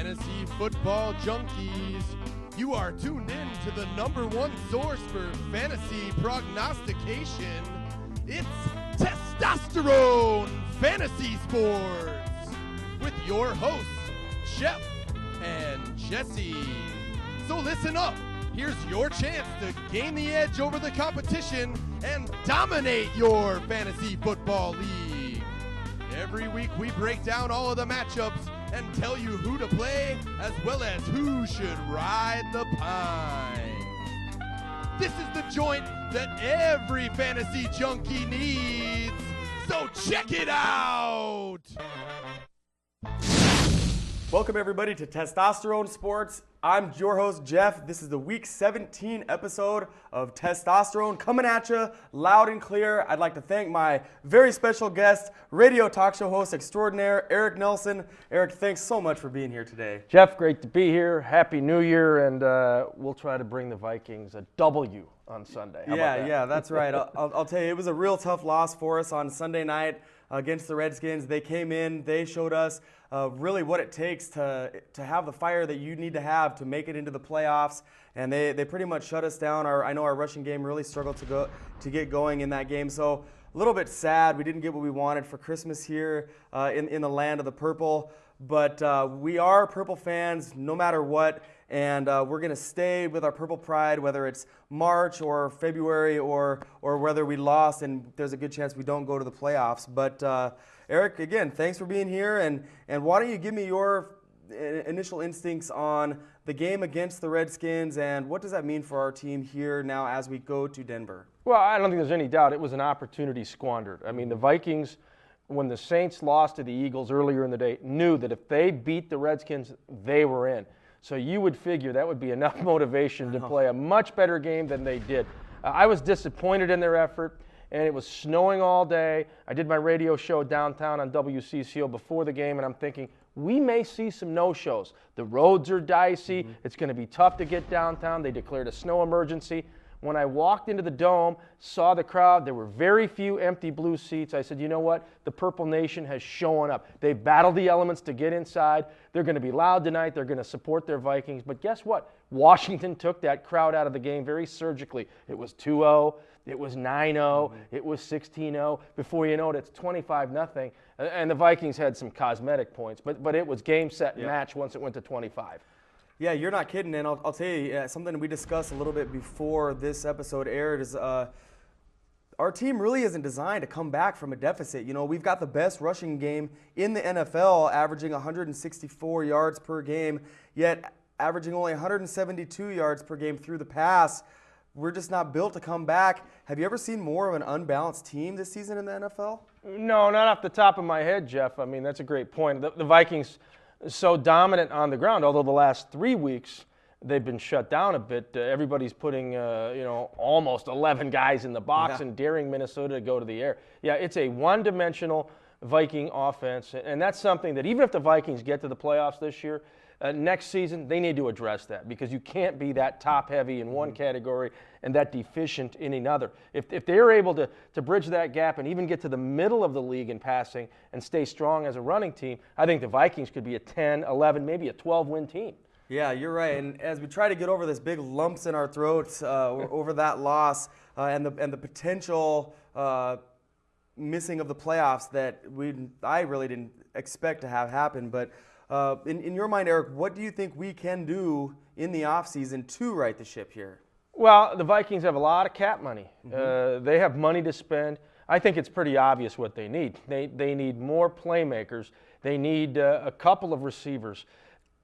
Fantasy football junkies, you are tuned in to the #1 source for fantasy prognostication. It's Testosterone Fantasy Sports with your hosts, Jeff and Jesse. So listen up. Here's your chance to gain the edge over the competition and dominate your fantasy football league. Every week we break down all of the matchups and tell you who to play as well as who should ride the pine. This is the joint that every fantasy junkie needs, so check it out! Welcome everybody to Testosterone Sports. I'm your host Jeff. This is the week 17 episode of Testosterone coming at you loud and clear. I'd like to thank my very special guest, radio talk show host extraordinaire, Eric Nelson. Eric, thanks so much for being here today. Jeff, great to be here. Happy New Year, and we'll try to bring the Vikings a W on Sunday. How about that? Yeah, that's right. I'll tell you, it was a real tough loss for us on Sunday night against the Redskins. They came in, they showed us really what it takes to have the fire that you need to have to make it into the playoffs, and they pretty much shut us down. I know our rushing game really struggled to get going in that game, so a little bit sad. We didn't get what we wanted for Christmas here in the land of the purple, but we are Purple fans no matter what, and we're going to stay with our Purple pride, whether it's March or February or whether we lost, and there's a good chance we don't go to the playoffs. But Eric, again, thanks for being here, and why don't you give me your initial instincts on the game against the Redskins, and what does that mean for our team here now as we go to Denver? Well, I don't think there's any doubt it was an opportunity squandered. I mean, the Vikings, when the Saints lost to the Eagles earlier in the day, knew that if they beat the Redskins, they were in. So you would figure that would be enough motivation to play a much better game than they did. I was disappointed in their effort, and it was snowing all day. I did my radio show downtown on WCCO before the game, and I'm thinking, we may see some no-shows. The roads are dicey. It's going to be tough to get downtown. They declared a snow emergency. When I walked into the dome, saw the crowd, there were very few empty blue seats. I said, you know what? The Purple Nation has shown up. They've battled the elements to get inside. They're going to be loud tonight. They're going to support their Vikings. But guess what? Washington took that crowd out of the game very surgically. It was 2-0. It was 9-0. It was 16-0. Before you know it, it's 25-0. And the Vikings had some cosmetic points. But it was game, set, match once it went to 25. Yeah, you're not kidding, and I'll tell you, something we discussed a little bit before this episode aired is our team really isn't designed to come back from a deficit. You know, we've got the best rushing game in the NFL, averaging 164 yards per game, yet averaging only 172 yards per game through the pass. We're just not built to come back. Have you ever seen more of an unbalanced team this season in the NFL? No, not off the top of my head, Jeff. I mean, that's a great point. The Vikings so dominant on the ground, although the last 3 weeks they've been shut down a bit. Everybody's putting, almost 11 guys in the box and daring Minnesota to go to the air. Yeah, it's a one-dimensional Viking offense, and that's something that even if the Vikings get to the playoffs this year, next season they need to address that, because you can't be that top-heavy in one category and that deficient in another. If they're able to bridge that gap and even get to the middle of the league in passing and stay strong as a running team, I think the Vikings could be a 10, 11, maybe a 12-win team. Yeah, you're right. And as we try to get over this big lumps in our throats over that loss and the potential missing of the playoffs that I really didn't expect to have happen, but in your mind, Eric, what do you think we can do in the offseason to right the ship here? Well, the Vikings have a lot of cap money. They have money to spend. I think it's pretty obvious what they need. They need more playmakers. They need a couple of receivers.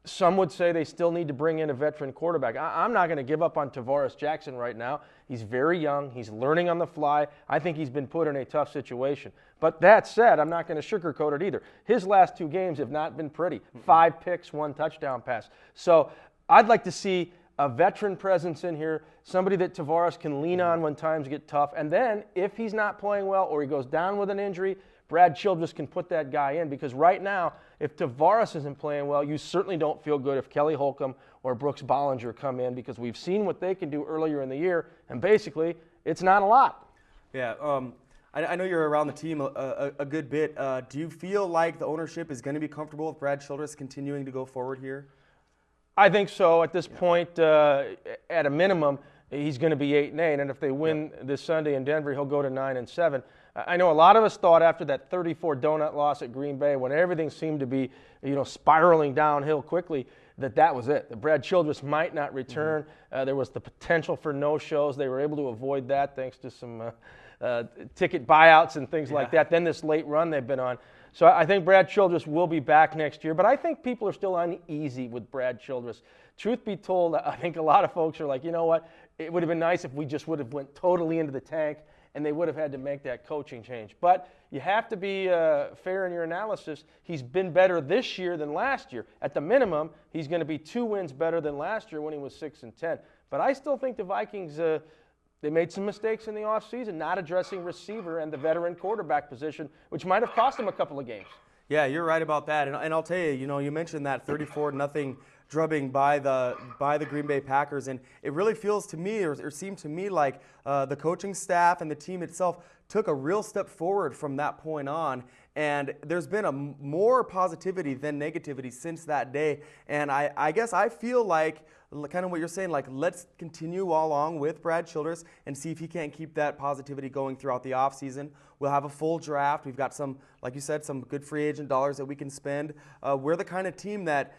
Some would say they still need to bring in a veteran quarterback. I'm not going to give up on Tavares Jackson right now. He's very young. He's learning on the fly. I think he's been put in a tough situation. But that said, I'm not going to sugarcoat it either. His last 2 games have not been pretty. 5 picks, 1 touchdown pass. So I'd like to see a veteran presence in here, somebody that Tavares can lean on when times get tough. And then if he's not playing well or he goes down with an injury, Brad Childress can put that guy in, because right now, if Tavares isn't playing well, you certainly don't feel good if Kelly Holcomb or Brooks Bollinger come in, because we've seen what they can do earlier in the year, and basically, it's not a lot. Yeah, I know you're around the team a good bit. Do you feel like the ownership is going to be comfortable with Brad Childress continuing to go forward here? I think so. At this point, at a minimum, he's going to be 8-8, and if they win this Sunday in Denver, he'll go to 9-7. I know a lot of us thought after that 34 donut loss at Green Bay, when everything seemed to be, spiraling downhill quickly, that was it. That Brad Childress might not return. There was the potential for no-shows. They were able to avoid that thanks to some ticket buyouts and things like that. Then this late run they've been on. So I think Brad Childress will be back next year, but I think people are still uneasy with Brad Childress. Truth be told, I think a lot of folks are like, you know what, it would have been nice if we just would have went totally into the tank and they would have had to make that coaching change. But you have to be fair in your analysis. He's been better this year than last year. At the minimum, he's going to be 2 wins better than last year when he was 6-10. But I still think the Vikings, they made some mistakes in the offseason, not addressing receiver and the veteran quarterback position, which might have cost them a couple of games. Yeah, you're right about that. And I'll tell you, you mentioned that 34-0 drubbing by the Green Bay Packers, and it really feels to me, or seemed to me, like the coaching staff and the team itself took a real step forward from that point on. And there's been a more positivity than negativity since that day. And I guess I feel like, kind of what you're saying, like, let's continue along with Brad Childress and see if he can't keep that positivity going throughout the offseason. We'll have a full draft. We've got some, like you said, some good free agent dollars that we can spend. We're the kind of team that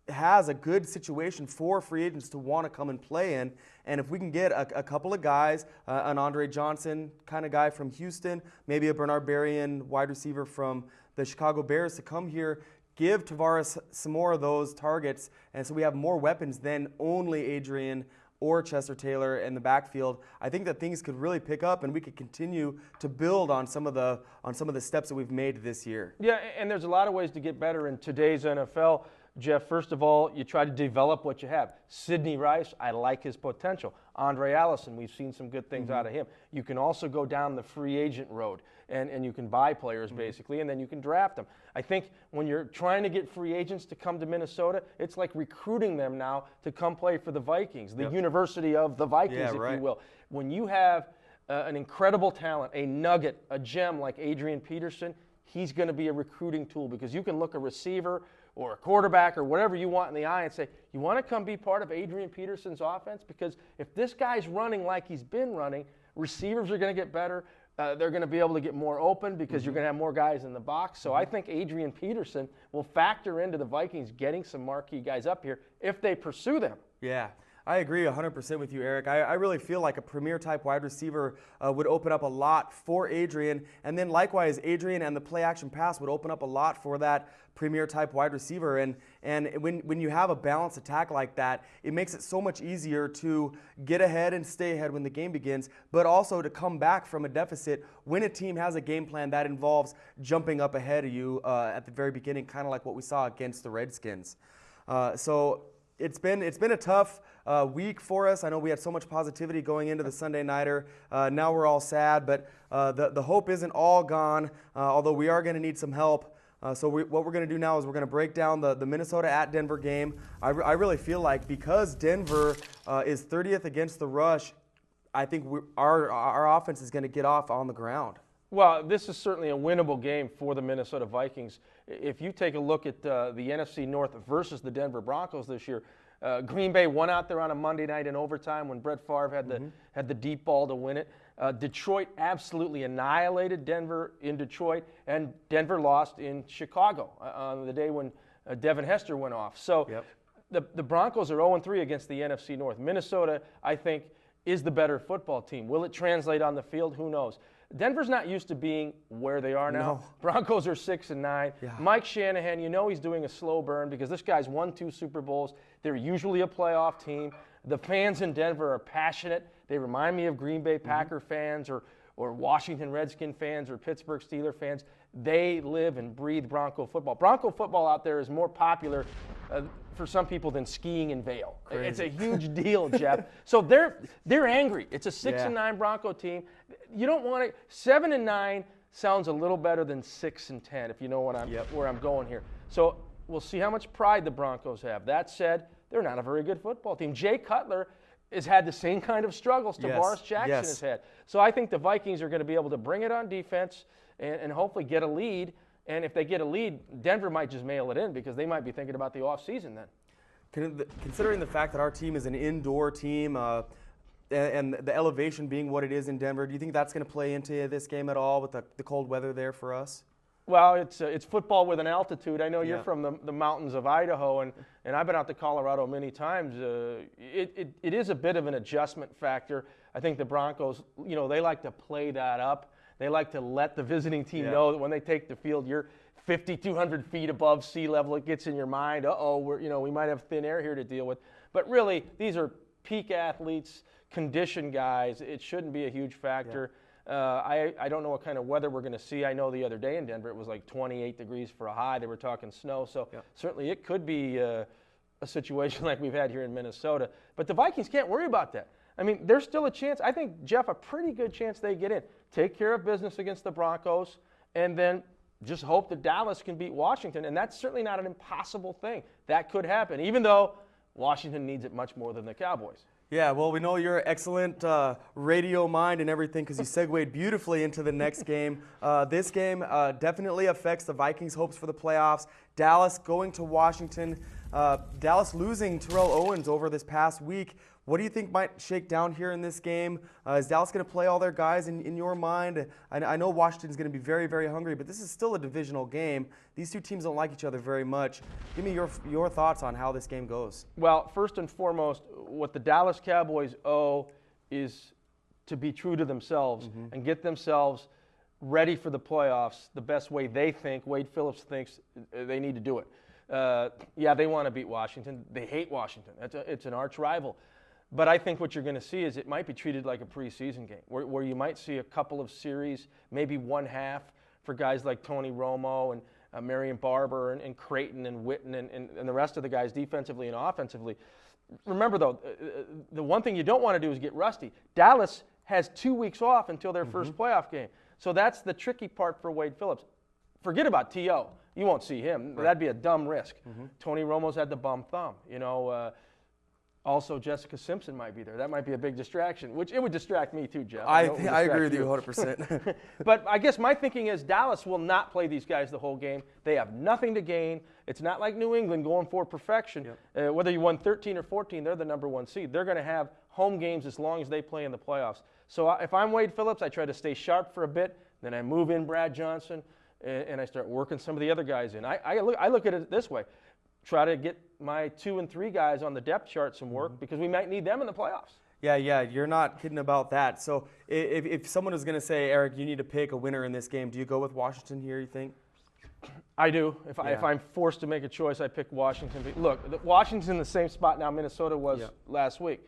has a good situation for free agents to want to come and play in. And if we can get a couple of guys, an Andre Johnson kind of guy from Houston, maybe a Bernard Berrien wide receiver from the Chicago Bears to come here, give Tavares some more of those targets, and so we have more weapons than only Adrian or Chester Taylor in the backfield. I think that things could really pick up, and we could continue to build on some of the steps that we've made this year. Yeah, and there's a lot of ways to get better in today's NFL. Jeff, first of all, you try to develop what you have. Sidney Rice, I like his potential. Andre Allison, we've seen some good things out of him. You can also go down the free agent road, and you can buy players basically, and then you can draft them. I think when you're trying to get free agents to come to Minnesota, it's like recruiting them now to come play for the Vikings, the University of the Vikings, if you will. When you have an incredible talent, a nugget, a gem like Adrian Peterson, he's going to be a recruiting tool, because you can look a receiver or a quarterback or whatever you want in the eye and say, you want to come be part of Adrian Peterson's offense? Because if this guy's running like he's been running, receivers are going to get better. They're going to be able to get more open because you're going to have more guys in the box. So I think Adrian Peterson will factor into the Vikings getting some marquee guys up here if they pursue them. Yeah. I agree 100% with you, Eric. I really feel like a premier-type wide receiver would open up a lot for Adrian. And then likewise, Adrian and the play-action pass would open up a lot for that premier-type wide receiver. And when you have a balanced attack like that, it makes it so much easier to get ahead and stay ahead when the game begins, but also to come back from a deficit when a team has a game plan that involves jumping up ahead of you at the very beginning, kind of like what we saw against the Redskins. So it's been a tough week for us. I know we had so much positivity going into the Sunday Nighter. Now we're all sad, but the hope isn't all gone, although we are going to need some help. So what we're going to do now is we're going to break down the Minnesota at Denver game. I really feel like because Denver is 30th against the rush, I think our offense is going to get off on the ground. Well, this is certainly a winnable game for the Minnesota Vikings. If you take a look at the NFC North versus the Denver Broncos this year, Green Bay won out there on a Monday night in overtime when Brett Favre had the deep ball to win it. Detroit absolutely annihilated Denver in Detroit, and Denver lost in Chicago on the day when Devin Hester went off. So the Broncos are 0-3 against the NFC North. Minnesota, I think, is the better football team. Will it translate on the field? Who knows? Denver's not used to being where they are now. No. Broncos are 6-9. Yeah. Mike Shanahan, he's doing a slow burn because this guy's won 2 Super Bowls. They're usually a playoff team. The fans in Denver are passionate. They remind me of Green Bay Packer fans or Washington Redskin fans or Pittsburgh Steeler fans. They live and breathe Bronco football. Bronco football out there is more popular for some people than skiing in Vail. Crazy. It's a huge deal, Jeff. So they're angry. It's a 6-9 Bronco team. You don't want to. 7-9 sounds a little better than 6-10, if you know where I'm going here. So we'll see how much pride the Broncos have. That said, they're not a very good football team. Jay Cutler has had the same kind of struggles Tavares Jackson yes. has had. So I think the Vikings are going to be able to bring it on defense and hopefully get a lead. And if they get a lead, Denver might just mail it in because they might be thinking about the offseason then. Considering the fact that our team is an indoor team and the elevation being what it is in Denver, do you think that's going to play into this game at all with the cold weather there for us? Well, it's football with an altitude. I know you're Yeah. from the mountains of Idaho, and I've been out to Colorado many times. It is a bit of an adjustment factor. I think the Broncos, they like to play that up. They like to let the visiting team know that when they take the field, you're 5,200 feet above sea level. It gets in your mind, we might have thin air here to deal with. But really, these are peak athletes, conditioned guys. It shouldn't be a huge factor. Yeah. I don't know what kind of weather we're going to see. I know the other day in Denver it was like 28 degrees for a high. They were talking snow. So certainly it could be a situation like we've had here in Minnesota. But the Vikings can't worry about that. I mean, there's still a chance. I think, Jeff, a pretty good chance they get in. Take care of business against the Broncos, and then just hope that Dallas can beat Washington. And that's certainly not an impossible thing. That could happen, even though Washington needs it much more than the Cowboys. Yeah, well, we know you're an excellent radio mind and everything because you segued beautifully into the next game. This game definitely affects the Vikings' hopes for the playoffs. Dallas going to Washington. Dallas losing Terrell Owens over this past week. What do you think might shake down here in this game? Is Dallas going to play all their guys in your mind? I know Washington's going to be very, very hungry, but this is still a divisional game. These two teams don't like each other very much. Give me your thoughts on how this game goes. Well, first and foremost, what the Dallas Cowboys owe is to be true to themselves and get themselves ready for the playoffs the best way they think, Wade Phillips thinks they need to do it. They want to beat Washington. They hate Washington. It's an arch rival. But I think what you're going to see is it might be treated like a preseason game where you might see a couple of series, maybe one half for guys like Tony Romo and Marion Barber and Creighton and Witten and the rest of the guys defensively and offensively. Remember, though, the one thing you don't want to do is get rusty. Dallas has 2 weeks off until their first playoff game. So that's the tricky part for Wade Phillips. Forget about T.O. You won't see him. Right. That'd be a dumb risk. Tony Romo's had the bum thumb. Also, Jessica Simpson might be there. That might be a big distraction, which it would distract me too, Jeff. I agree with you 100%. But I guess my thinking is Dallas will not play these guys the whole game. They have nothing to gain. It's not like New England going for perfection. Yep. Whether you won 13 or 14, they're the number one seed. They're going to have home games as long as they play in the playoffs. So if I'm Wade Phillips, I try to stay sharp for a bit. Then I move in Brad Johnson, and I start working some of the other guys in. I look at it this way. Try to get my 2 and 3 guys on the depth chart some work because we might need them in the playoffs. Yeah, you're not kidding about that. So if someone is going to say, Eric, you need to pick a winner in this game, do you go with Washington here, you think? I do. If I'm forced to make a choice, I pick Washington. Look, Washington's in the same spot now Minnesota was last week.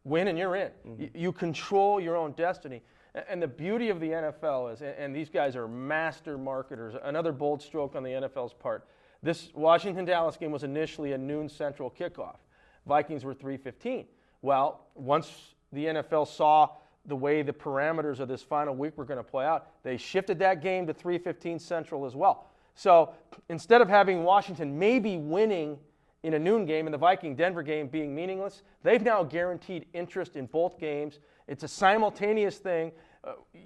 Win and you're in. You control your own destiny. And the beauty of the NFL is, and these guys are master marketers, another bold stroke on the NFL's part. This Washington-Dallas game was initially a noon Central kickoff. Vikings were 3:15. Well, once the NFL saw the way the parameters of this final week were going to play out, they shifted that game to 3:15 Central as well. So instead of having Washington maybe winning in a noon game and the Viking-Denver game being meaningless, they've now guaranteed interest in both games. It's a simultaneous thing.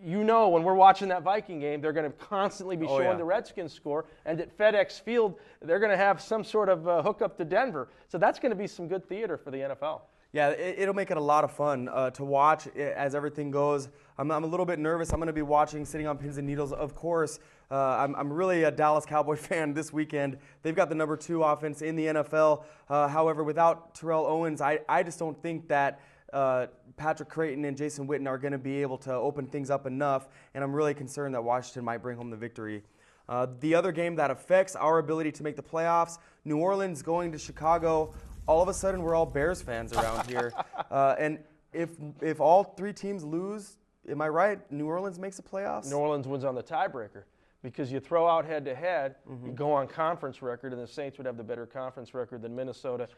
When we're watching that Viking game, they're going to constantly be showing the Redskins score. And at FedEx Field, they're going to have some sort of hookup to Denver. So that's going to be some good theater for the NFL. Yeah, it'll make it a lot of fun to watch as everything goes. I'm a little bit nervous. I'm going to be watching, sitting on pins and needles. Of course, I'm really a Dallas Cowboy fan this weekend. They've got the number 2 offense in the NFL. However, without Terrell Owens, I just don't think that Patrick Creighton and Jason Witten are going to be able to open things up enough, and I'm really concerned that Washington might bring home the victory. The other game that affects our ability to make the playoffs, New Orleans going to Chicago. All of a sudden, we're all Bears fans around here. And if all 3 teams lose, am I right? New Orleans makes the playoffs? New Orleans wins on the tiebreaker because you throw out head-to-head, you go on conference record, and the Saints would have the better conference record than Minnesota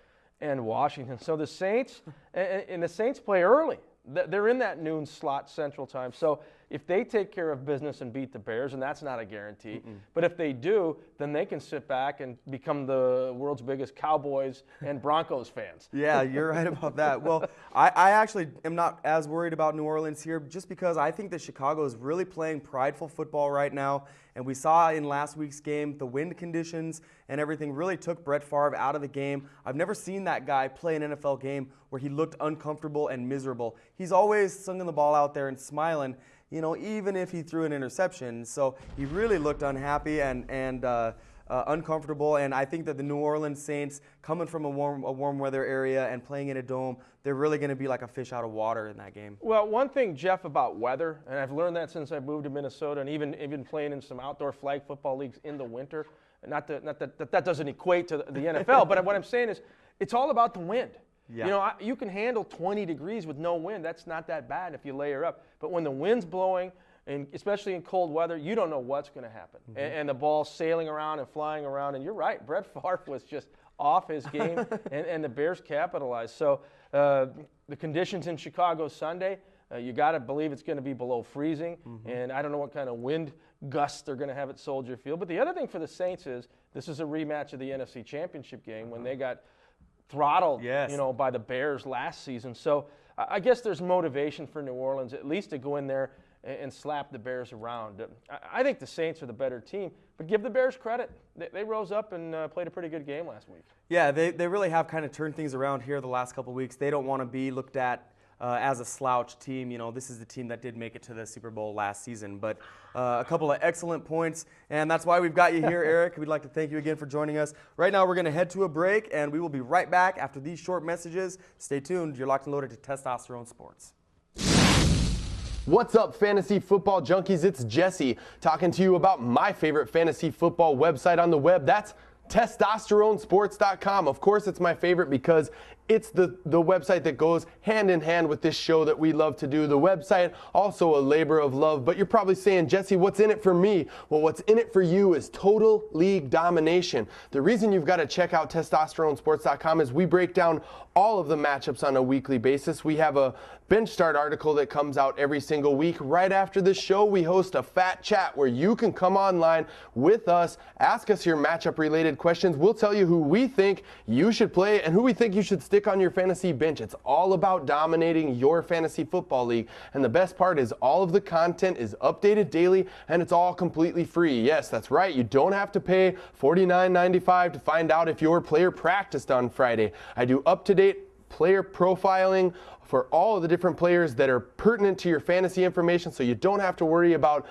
and Washington. So the Saints, and the Saints play early. They're in that noon slot Central time. So if they take care of business and beat the Bears, and that's not a guarantee, but if they do, then they can sit back and become the world's biggest Cowboys and Broncos fans. Yeah, you're right about that. Well, I actually am not as worried about New Orleans here just because I think that Chicago is really playing prideful football right now. And we saw in last week's game the wind conditions and everything really took Brett Favre out of the game. I've never seen that guy play an NFL game where he looked uncomfortable and miserable. He's always slinging the ball out there and smiling, you know, even if he threw an interception. So he really looked unhappy and uncomfortable, and I think that the New Orleans Saints, coming from a warm weather area and playing in a dome, they're really going to be like a fish out of water in that game. Well, one thing, Jeff, about weather, and I've learned that since I moved to Minnesota, and even playing in some outdoor flag football leagues in the winter. Not that doesn't equate to the NFL, but what I'm saying is, it's all about the wind. Yeah. You know, you can handle 20 degrees with no wind. That's not that bad if you layer up. But when the wind's blowing, and especially in cold weather, you don't know what's going to happen. And the ball's sailing around and flying around. And you're right, Brett Favre was just off his game, and the Bears capitalized. So the conditions in Chicago Sunday, you got to believe it's going to be below freezing. And I don't know what kind of wind gusts they're going to have at Soldier Field. But the other thing for the Saints is this is a rematch of the NFC Championship game when they got throttled, you know, by the Bears last season. So I guess there's motivation for New Orleans at least to go in there and slap the Bears around. I think the Saints are the better team, but give the Bears credit. They rose up and played a pretty good game last week. Yeah, they really have kind of turned things around here the last couple of weeks. They don't want to be looked at as a slouch team. You know, this is the team that did make it to the Super Bowl last season. But a couple of excellent points, and that's why we've got you here, Eric. We'd like to thank you again for joining us. Right now, we're going to head to a break, and we will be right back after these short messages. Stay tuned. You're locked and loaded to Testosterone Sports. What's up, fantasy football junkies? It's Jesse talking to you about my favorite fantasy football website on the web. That's testosteronesports.com. Of course, it's my favorite because it's the website that goes hand in hand with this show that we love to do. The website, also a labor of love. But you're probably saying, Jesse, what's in it for me? Well, what's in it for you is total league domination. The reason you've got to check out testosteronesports.com is we break down all of the matchups on a weekly basis. We have a bench start article that comes out every single week. Right after the show, we host a fat chat where you can come online with us, ask us your matchup related questions. We'll tell you who we think you should play and who we think you should stick on your fantasy bench. It's all about dominating your fantasy football league. And the best part is all of the content is updated daily and it's all completely free. Yes, that's right. You don't have to pay $49.95 to find out if your player practiced on Friday. I do up-to-date player profiling for all of the different players that are pertinent to your fantasy information, so you don't have to worry about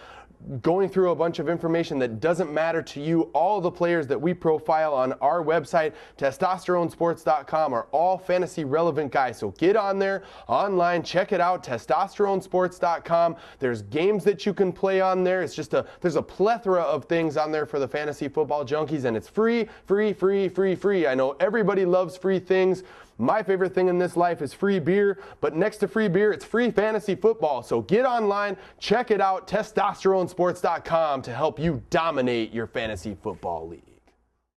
going through a bunch of information that doesn't matter to you. All the players that we profile on our website, testosteronesports.com, are all fantasy relevant guys. So get on there, online, check it out, testosteronesports.com. There's games that you can play on there. It's just there's a plethora of things on there for the fantasy football junkies, and it's free, free, free, free, free. I know everybody loves free things. My favorite thing in this life is free beer, but next to free beer, it's free fantasy football. So get online, check it out, testosteronesports.com to help you dominate your fantasy football league.